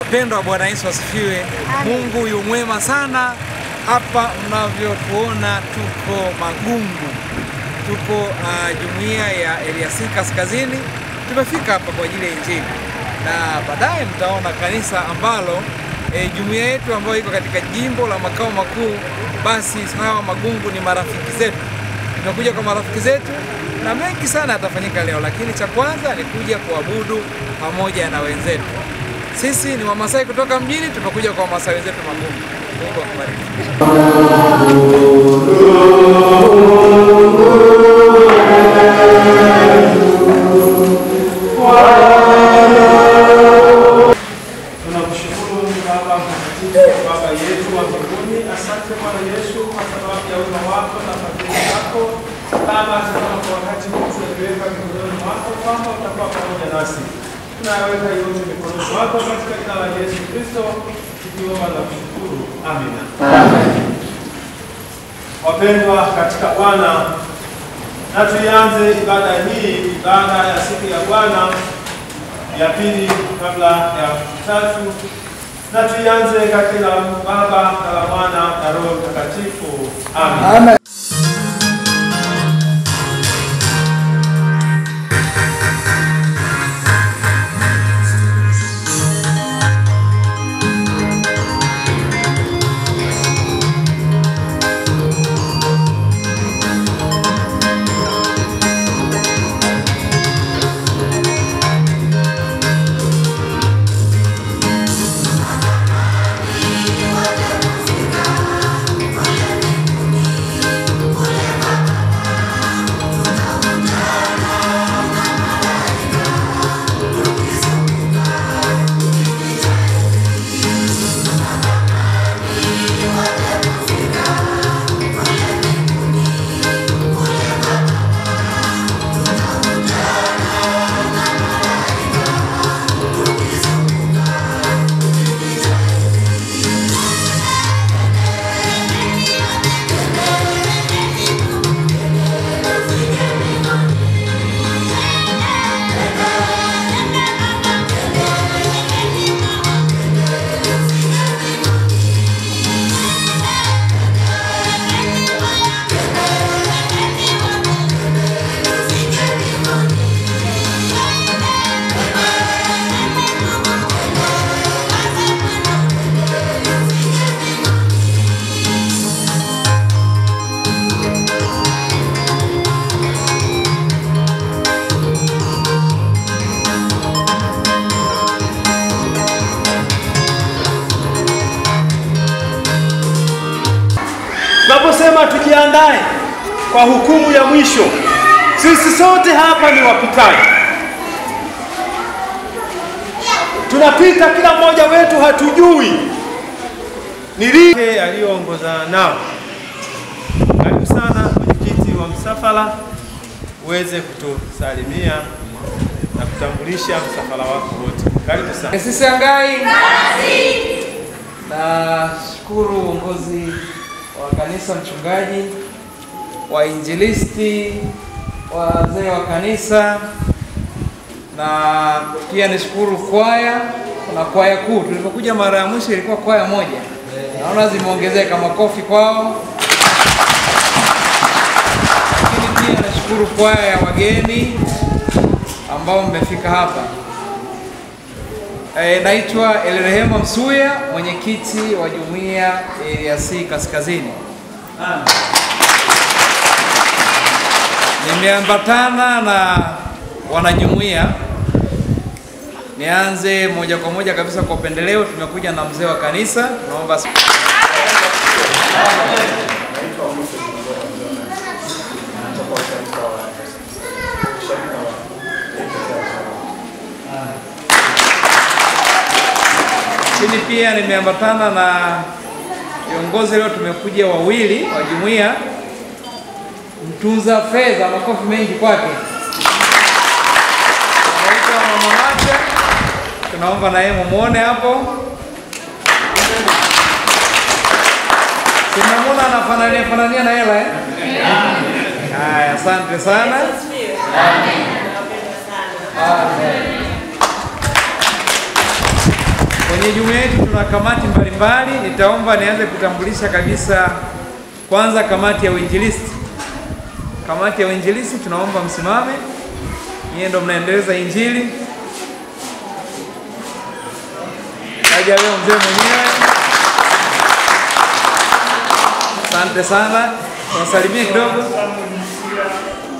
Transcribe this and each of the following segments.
Wapendwa, Bwana Yesu asifiwe. Mungu yu mwema sana. Hapa mnavyotuona tuko Magungu, tuko jumuiya ya Eliasi Kaskazini. Tumefika hapa kwa ajili ya Injili, na baadaye mtaona kanisa ambalo jumuiya yetu ambayo iko katika jimbo la makao makuu. Basi hawa Magungu ni marafiki zetu, tumekuja kwa marafiki zetu na mengi sana yatafanyika leo, lakini cha kwanza ni kuja kuabudu pamoja na wenzetu. Sisi ni Wamasai kutoka mjini, tumekuja kwa Wamasai wenzetu Magungu. Mungu akubariki. Tunakushukuru Baba mtakatifu, Baba yetu wa mbinguni. Asante Bwana Yesu kwa sababu ya wema wako na fadhili zako. Baba, tunaomba kwa wakati huu tuweka mikononi mwako kwamba utakuwa pamoja nasi. Tunaweka yote mikononi mwako katika jina la Yesu Kristo, tukiomba na kushukuru. Amina. Amen. Wapendwa katika Bwana, na tuianze ibada hii, ibada ya siku ya Bwana ya pili kabla ya tatu, na tuianze katika Baba na la Mwana na Roho Mtakatifu. Amen. Amen. Tunaposema tujiandae kwa hukumu ya mwisho, sisi sote hapa ni wapitaji. Tunapita, kila mmoja wetu hatujui ni lini aliyoongozana nao. Karibu sana mwenyekiti wa msafara, uweze kutusalimia na kutambulisha msafara wako wote. Karibu sana. Sisi Angai. Na shukuru uongozi wa kanisa, mchungaji, wainjilisti, wazee wa kanisa, na pia nishukuru kwaya na kwaya kuu. Tulipokuja mara ya mwisho ilikuwa kwaya moja, naona zimeongezeka, makofi kwao. Lakini pia nashukuru kwaya ya wageni ambao mmefika hapa. Naitwa Elrehema Msuya, mwenyekiti wa jumuiya Eliasi Kaskazini. Nimeambatana na wanajumuiya. Nianze moja kwa moja kabisa kwa upendeleo, tumekuja na mzee wa kanisa. Naomba Chini pia nimeambatana na viongozi. Leo tumekuja wawili wa jumuiya. Mtunza fedha, makofi mengi kwake. Anaitwa Mama Macha. Tunaomba na yeye muone hapo. Tunamwona anafanania na hela eh? Haya, asante sana. Amen. Amen. Kwenye jumuiya yetu tuna kamati mbalimbali. Nitaomba nianze kutambulisha kabisa kwanza kamati ya uinjilisti. Kamati ya uinjilisti tunaomba msimame. Nyie ndo mnaendeleza injili. Kaja leo mzee mwenyewe. Asante sana. Tunasalimia kidogo.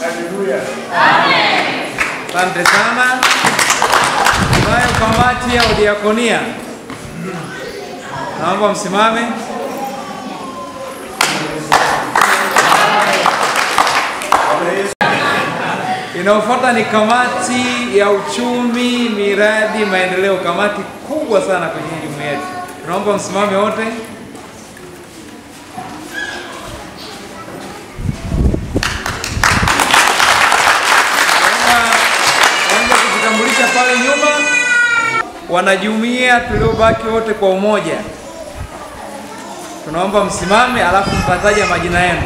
Haleluya. Amen. Asante sana. Tunayo kamati ya udiakonia. Naomba msimame. Inayofuata ni kamati ya uchumi, miradi, maendeleo. Kamati kubwa sana kwenye jumuiya yetu. Tunaomba msimame wote. Naomba kujitambulisha pale nyuma. Wanajumuiya tuliobaki wote kwa umoja. Tunaomba msimame alafu mtataja majina yenu.